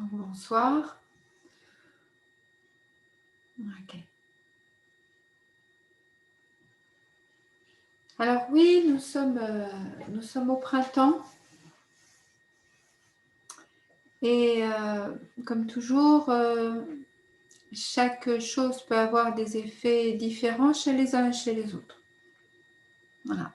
Bonsoir. Ok. Alors oui, nous sommes au printemps et comme toujours, chaque chose peut avoir des effets différents chez les uns et chez les autres. Voilà.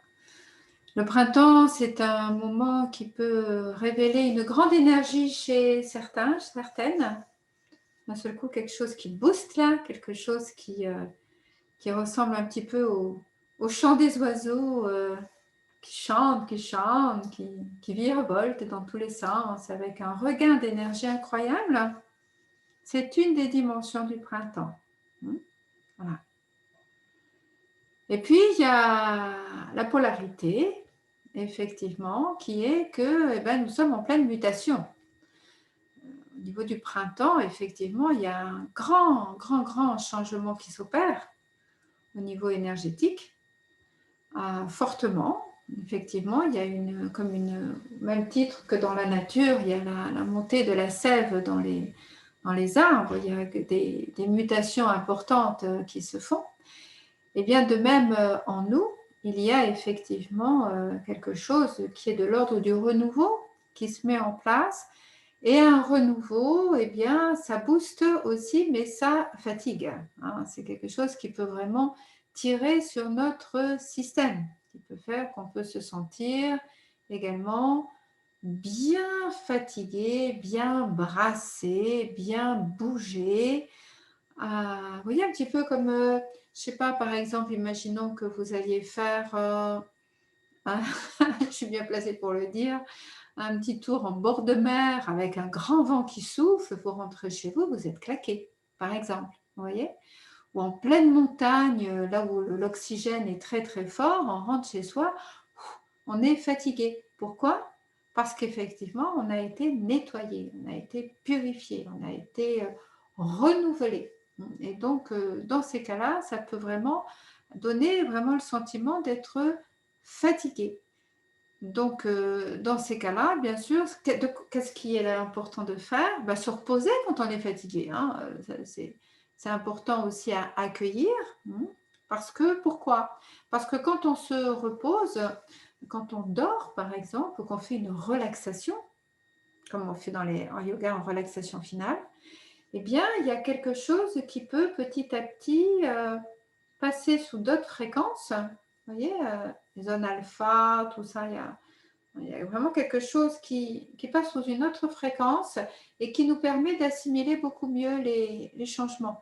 Le printemps, c'est un moment qui peut révéler une grande énergie chez certains, certaines. D'un seul coup, quelque chose qui booste là, quelque chose qui ressemble un petit peu au chant des oiseaux. Qui virevolte dans tous les sens avec un regain d'énergie incroyable. C'est une des dimensions du printemps. Voilà. Et puis, il y a la polarité, effectivement, qui est que nous sommes en pleine mutation. Au niveau du printemps, effectivement, il y a un grand changement qui s'opère au niveau énergétique, fortement. Effectivement, il y a même titre que dans la nature, il y a la montée de la sève dans les arbres, il y a des mutations importantes qui se font. Et bien de même en nous, il y a effectivement quelque chose qui est de l'ordre du renouveau qui se met en place. Et un renouveau, eh bien, ça booste aussi, mais ça fatigue. C'est quelque chose qui peut vraiment tirer sur notre système, qui peut faire qu'on peut se sentir également bien fatigué, bien brassé, bien bougé. Vous voyez, un petit peu comme, je ne sais pas, par exemple, imaginons que vous alliez faire, je suis bien placée pour le dire, un petit tour en bord de mer avec un grand vent qui souffle, vous rentrez chez vous, vous êtes claqué, par exemple, vous voyez? Ou en pleine montagne, là où l'oxygène est très fort, on rentre chez soi, on est fatigué. Pourquoi? Parce qu'effectivement, on a été nettoyé, on a été purifié, on a été renouvelé. Et donc, dans ces cas-là, ça peut vraiment donner vraiment le sentiment d'être fatigué. Donc, dans ces cas-là, bien sûr, qu'est-ce qui est important de faire? Se reposer quand on est fatigué. C'est important aussi à accueillir. Pourquoi? Parce que quand on se repose, quand on dort, par exemple, ou qu'on fait une relaxation, comme on fait en yoga en relaxation finale, eh bien, il y a quelque chose qui peut petit à petit passer sous d'autres fréquences. Vous voyez, les zones alpha, tout ça, il y a vraiment quelque chose qui passe sous une autre fréquence et qui nous permet d'assimiler beaucoup mieux les changements,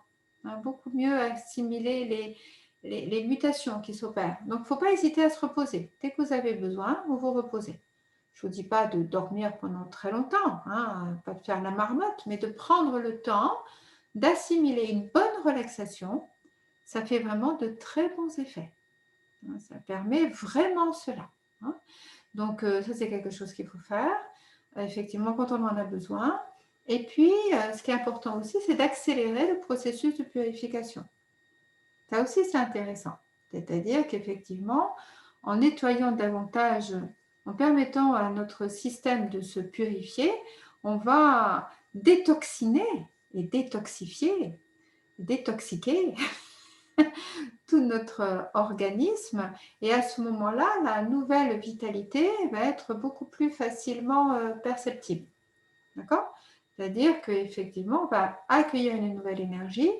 beaucoup mieux assimiler les mutations qui s'opèrent. Donc, il ne faut pas hésiter à se reposer. Dès que vous avez besoin, vous vous reposez. Je ne vous dis pas de dormir pendant très longtemps, pas de faire la marmotte, mais de prendre le temps d'assimiler une bonne relaxation. Ça fait vraiment de très bons effets. Ça permet vraiment cela. Donc, ça, c'est quelque chose qu'il faut faire, effectivement, quand on en a besoin. Et puis, ce qui est important aussi, c'est d'accélérer le processus de purification. Ça aussi, c'est intéressant. C'est-à-dire qu'effectivement, en nettoyant davantage, en permettant à notre système de se purifier, on va détoxiner et détoxiquer tout notre organisme et à ce moment-là, la nouvelle vitalité va être beaucoup plus facilement perceptible. D'accord? C'est-à-dire qu'effectivement, on va accueillir une nouvelle énergie,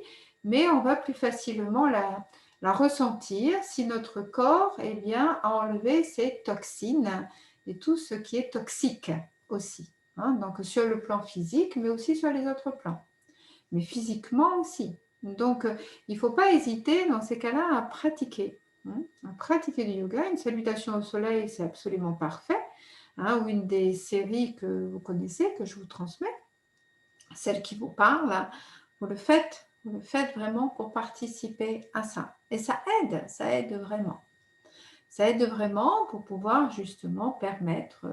mais on va plus facilement la ressentir si notre corps a enlevé ses toxines et tout ce qui est toxique aussi. Donc sur le plan physique, mais aussi sur les autres plans. Mais physiquement aussi. Donc, il ne faut pas hésiter dans ces cas-là à pratiquer. À pratiquer du yoga. Une salutation au soleil, c'est absolument parfait. Ou une des séries que vous connaissez, que je vous transmets, celle qui vous parle, vous le faites vraiment pour participer à ça. Et ça aide vraiment. Ça aide vraiment pour pouvoir justement permettre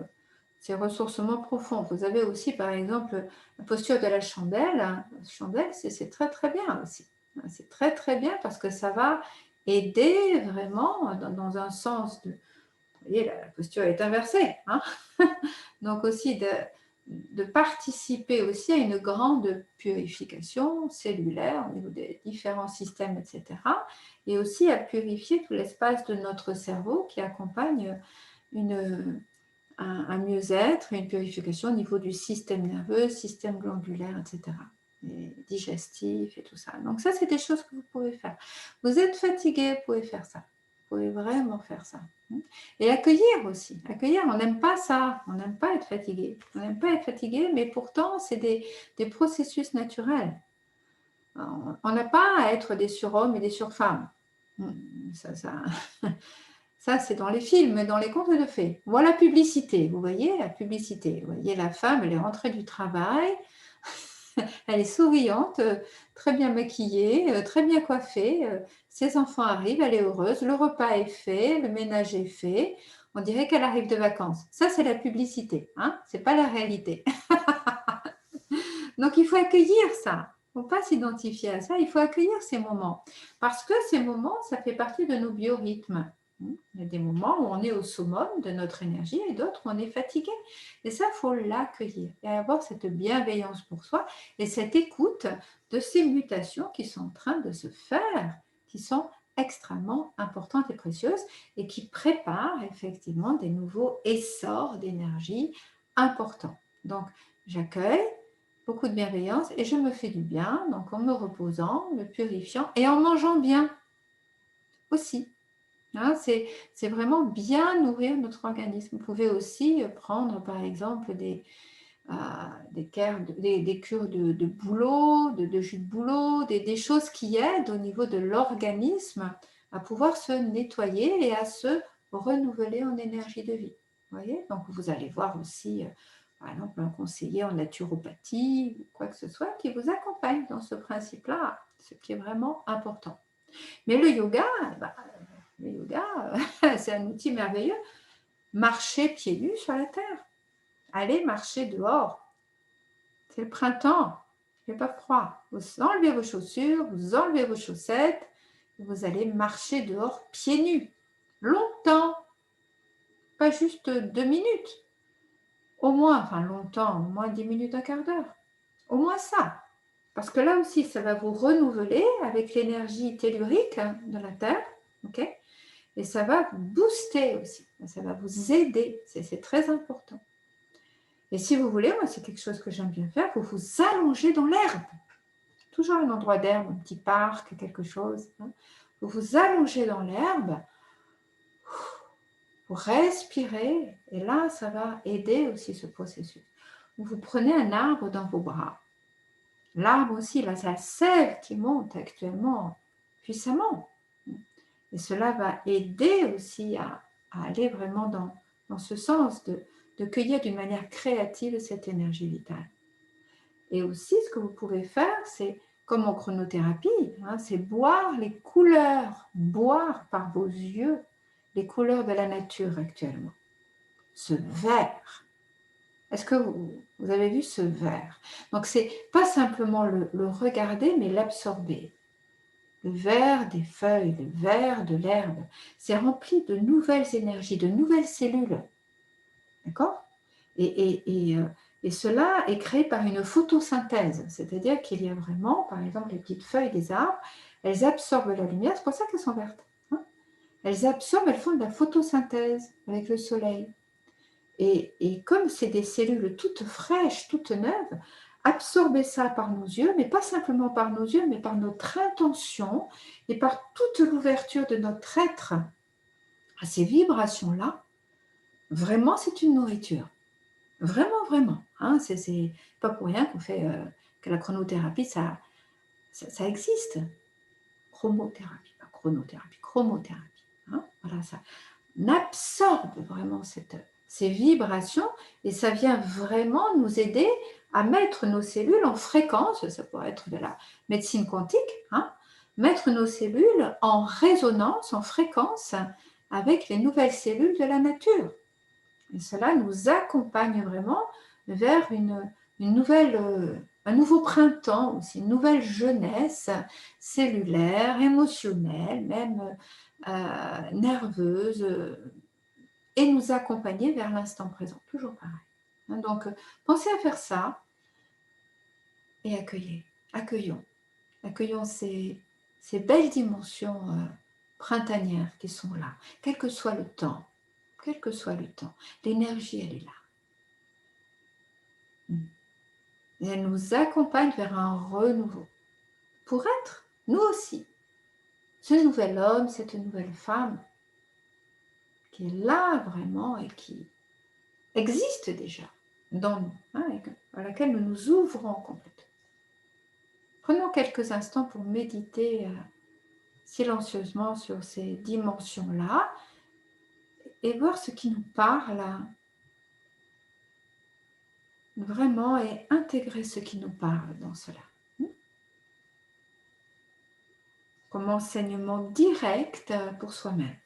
ces ressourcements profonds. Vous avez aussi, par exemple, la posture de la chandelle. La chandelle, c'est très bien aussi. C'est très bien parce que ça va aider vraiment dans un sens de... Vous voyez, la posture est inversée. Donc aussi de participer aussi à une grande purification cellulaire au niveau des différents systèmes, etc. Et aussi à purifier tout l'espace de notre cerveau qui accompagne un mieux-être, une purification au niveau du système nerveux, système glandulaire, etc. Et digestif et tout ça. Donc ça, c'est des choses que vous pouvez faire. Vous êtes fatigué, vous pouvez faire ça. Vous pouvez vraiment faire ça. Et accueillir aussi. Accueillir, on n'aime pas ça. On n'aime pas être fatigué. On n'aime pas être fatigué, mais pourtant, c'est des processus naturels. On n'a pas à être des surhommes et des surfemmes. Ça, ça, c'est dans les films, dans les contes de fées. Voilà la publicité, vous voyez, la publicité. Vous voyez, la femme, elle est rentrée du travail, elle est souriante, très bien maquillée, très bien coiffée, ses enfants arrivent, elle est heureuse, le repas est fait, le ménage est fait, on dirait qu'elle arrive de vacances. Ça, c'est la publicité, hein, c'est pas la réalité. Donc, il faut accueillir ça. Il ne faut pas s'identifier à ça, il faut accueillir ces moments. Parce que ces moments, ça fait partie de nos biorhythmes. Il y a des moments où on est au summum de notre énergie et d'autres où on est fatigué. Et ça, il faut l'accueillir et avoir cette bienveillance pour soi et cette écoute de ces mutations qui sont en train de se faire, qui sont extrêmement importantes et précieuses et qui préparent effectivement des nouveaux essors d'énergie importants. Donc, j'accueille beaucoup de bienveillance et je me fais du bien, donc en me reposant, me purifiant et en mangeant bien aussi. Hein, c'est vraiment bien nourrir notre organisme. Vous pouvez aussi prendre par exemple des cures de bouleau, de jus de bouleau, des choses qui aident au niveau de l'organisme à pouvoir se nettoyer et à se renouveler en énergie de vie. Vous voyez? Donc vous allez voir aussi, par exemple, un conseiller en naturopathie ou quoi que ce soit qui vous accompagne dans ce principe-là, ce qui est vraiment important. Mais le yoga, c'est un outil merveilleux. Marcher pieds nus sur la terre. Allez marcher dehors. C'est le printemps. Il ne fait pas froid. Vous enlevez vos chaussures, vous enlevez vos chaussettes, et vous allez marcher dehors pieds nus. Longtemps. Pas juste 2 minutes. Au moins, enfin longtemps, au moins 10 minutes, un quart d'heure. Au moins ça. Parce que là aussi, ça va vous renouveler avec l'énergie tellurique de la Terre. Ok ? Et ça va vous booster aussi, ça va vous aider, c'est très important. Et si vous voulez, moi c'est quelque chose que j'aime bien faire, vous vous allongez dans l'herbe. Toujours un endroit d'herbe, un petit parc, quelque chose. Hein. Vous vous allongez dans l'herbe, vous respirez, et là ça va aider aussi ce processus. Vous prenez un arbre dans vos bras. L'arbre aussi, là, c'est la sève qui monte actuellement puissamment. Et cela va aider aussi à aller vraiment dans ce sens de cueillir d'une manière créative cette énergie vitale. Et aussi, ce que vous pouvez faire, c'est comme en chronothérapie, hein, c'est boire les couleurs, boire par vos yeux les couleurs de la nature actuellement. Ce vert. Est-ce que vous avez vu ce vert? Donc, c'est pas simplement le regarder, mais l'absorber. Le vert des feuilles, le vert de l'herbe, c'est rempli de nouvelles énergies, de nouvelles cellules. D'accord ? Et cela est créé par une photosynthèse, c'est-à-dire qu'il y a vraiment, par exemple, les petites feuilles des arbres, elles absorbent la lumière, c'est pour ça qu'elles sont vertes. Hein. Elles absorbent, elles font de la photosynthèse avec le soleil. Et comme c'est des cellules toutes fraîches, toutes neuves, absorber ça par nos yeux, mais pas simplement par nos yeux, mais par notre intention et par toute l'ouverture de notre être à ces vibrations-là, vraiment c'est une nourriture. Vraiment, vraiment. Hein, c'est pas pour rien qu'on fait que la chronothérapie, ça existe. Chromothérapie, pas chronothérapie, chromothérapie. Hein, voilà, ça absorbe vraiment ces vibrations et ça vient vraiment nous aider à mettre nos cellules en fréquence, ça pourrait être de la médecine quantique, hein, mettre nos cellules en résonance, en fréquence avec les nouvelles cellules de la nature. Et cela nous accompagne vraiment vers un nouveau printemps aussi, une nouvelle jeunesse cellulaire, émotionnelle, même nerveuse, et nous accompagner vers l'instant présent, toujours pareil. hein. Donc, pensez à faire ça et accueillons. Accueillons ces belles dimensions printanières qui sont là, quel que soit le temps, quel que soit le temps. L'énergie, elle est là. Et elle nous accompagne vers un renouveau. Pour être, nous aussi, ce nouvel homme, cette nouvelle femme qui est là vraiment et qui existe déjà dans nous, hein, et à laquelle nous nous ouvrons complètement. Prenons quelques instants pour méditer silencieusement sur ces dimensions-là et voir ce qui nous parle, vraiment, et intégrer ce qui nous parle dans cela. Comme enseignement direct pour soi-même.